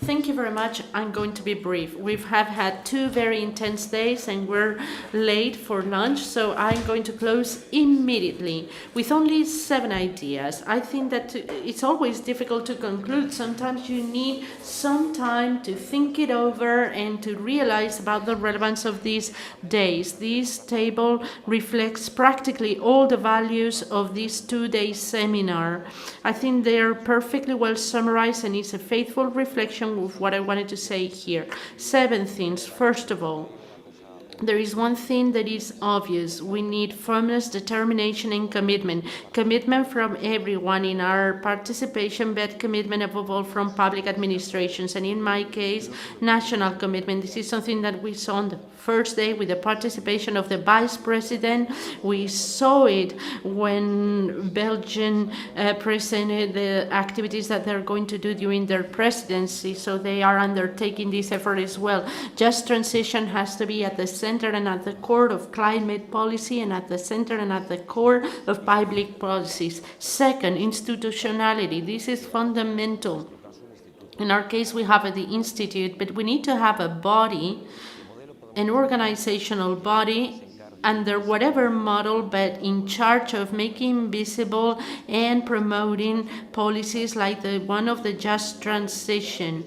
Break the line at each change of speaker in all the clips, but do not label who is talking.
Thank you very much. I'm going to be brief. We have had 2 very intense days and we're late for lunch, so I'm going to close immediately with only 7 ideas. I think that it's always difficult to conclude. Sometimes you need some time to think it over and to realize about the relevance of these days. This table reflects practically all the values of this 2-day seminar. I think they're perfectly well summarized and it's a faithful reflection of what I wanted to say here. 7 things. First of all, there is one thing that is obvious. We need firmness, determination, and commitment. Commitment from everyone in our participation, but commitment above all from public administrations. And in my case, national commitment. This is something that we saw on the first day with the participation of the Vice President. We saw it when Belgium presented the activities that they're going to do during their presidency. So they are undertaking this effort as well. Just transition has to be at the center and at the core of climate policy and at the center and at the core of public policies. Second, institutionality. This is fundamental. In our case, we have the institute, but we need to have a body, an organizational body under whatever model, but in charge of making visible and promoting policies like the one of the just transition.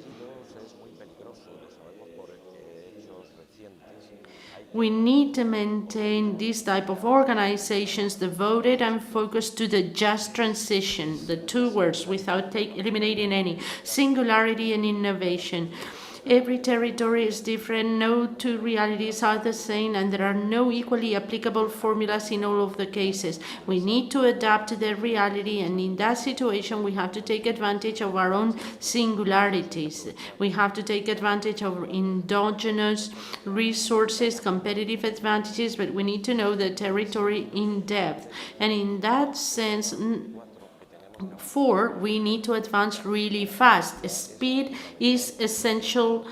We need to maintain this type of organizations devoted and focused to the just transition, the 2 words, without eliminating any, singularity and innovation. Every territory is different, no 2 realities are the same, and there are no equally applicable formulas in all of the cases. We need to adapt to the reality, and in that situation we have to take advantage of our own singularities. We have to take advantage of endogenous resources, competitive advantages, but we need to know the territory in depth. And in that sense, 4, we need to advance really fast. Speed is essential.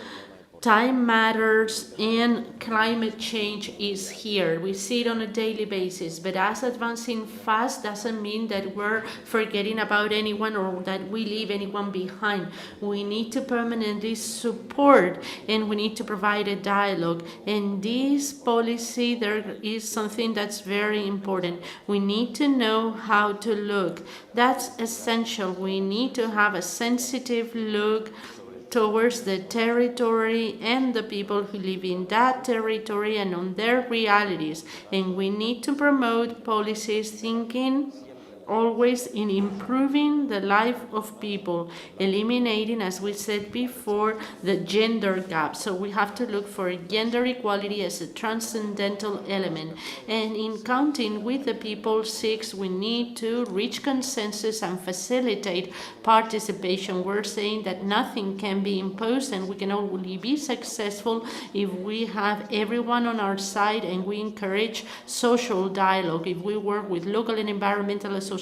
Time matters and climate change is here. We see it on a daily basis, but as advancing fast doesn't mean that we're forgetting about anyone or that we leave anyone behind. We need to permanently support and we need to provide a dialogue. And this policy, there is something that's very important. We need to know how to look. That's essential. We need to have a sensitive look towards the territory and the people who live in that territory and on their realities. And we need to promote policies thinking always in improving the life of people, eliminating, as we said before, the gender gap. So we have to look for gender equality as a transcendental element. And in counting with the people 6, we need to reach consensus and facilitate participation. We're saying that nothing can be imposed and we can only be successful if we have everyone on our side and we encourage social dialogue, if we work with local and environmental associations,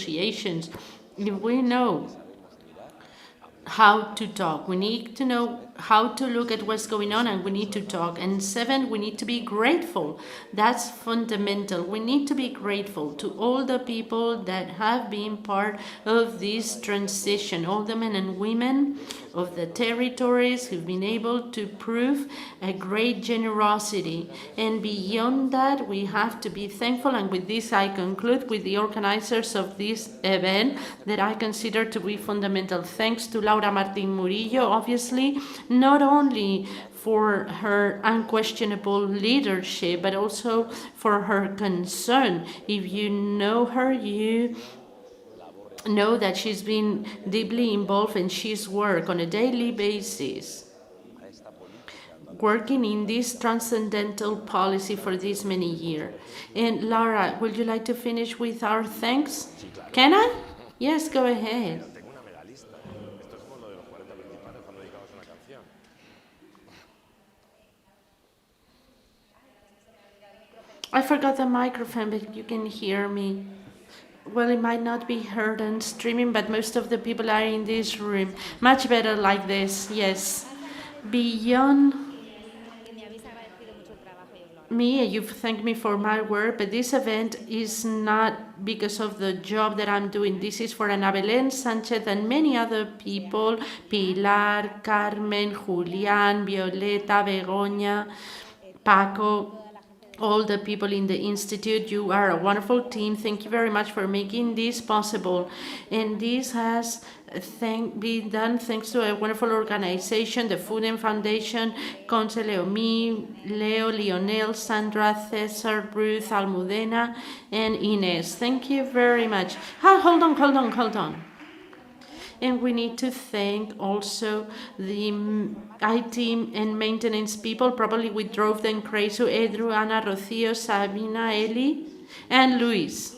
if we know how to talk. We need to know how to look at what's going on and we need to talk. And 7, we need to be grateful. That's fundamental. We need to be grateful to all the people that have been part of this transition, all the men and women of the territories who've been able to prove a great generosity. And beyond that, we have to be thankful. And with this, I conclude with the organizers of this event that I consider to be fundamental. Thanks to Martín Murillo, obviously, not only for her unquestionable leadership, but also for her concern. If you know her, you know that she's been deeply involved in she's work on a daily basis, working in this transcendental policy for this many years. And Laura, would you like to finish with our thanks? Can I? Yes, go ahead. I forgot the microphone, but you can hear me. Well, it might not be heard on streaming, but most of the people are in this room. Much better like this, yes. Beyond me, you've thanked me for my work, but this event is not because of the job that I'm doing. This is for Ana Belén Sánchez and many other people, Pilar, Carmen, Julián, Violeta, Begoña, Paco, all the people in the Institute. You are a wonderful team. Thank you very much for making this possible. And this has been done thanks to a wonderful organization, the Food and Foundation, Conce Leomi, Leo, Lionel, Sandra, Cesar, Ruth, Almudena, and Ines. Thank you very much. Hold on. And we need to thank also the IT and maintenance people. Probably we drove them crazy. Edru, Ana, Rocío, Sabina, Eli, and Luis.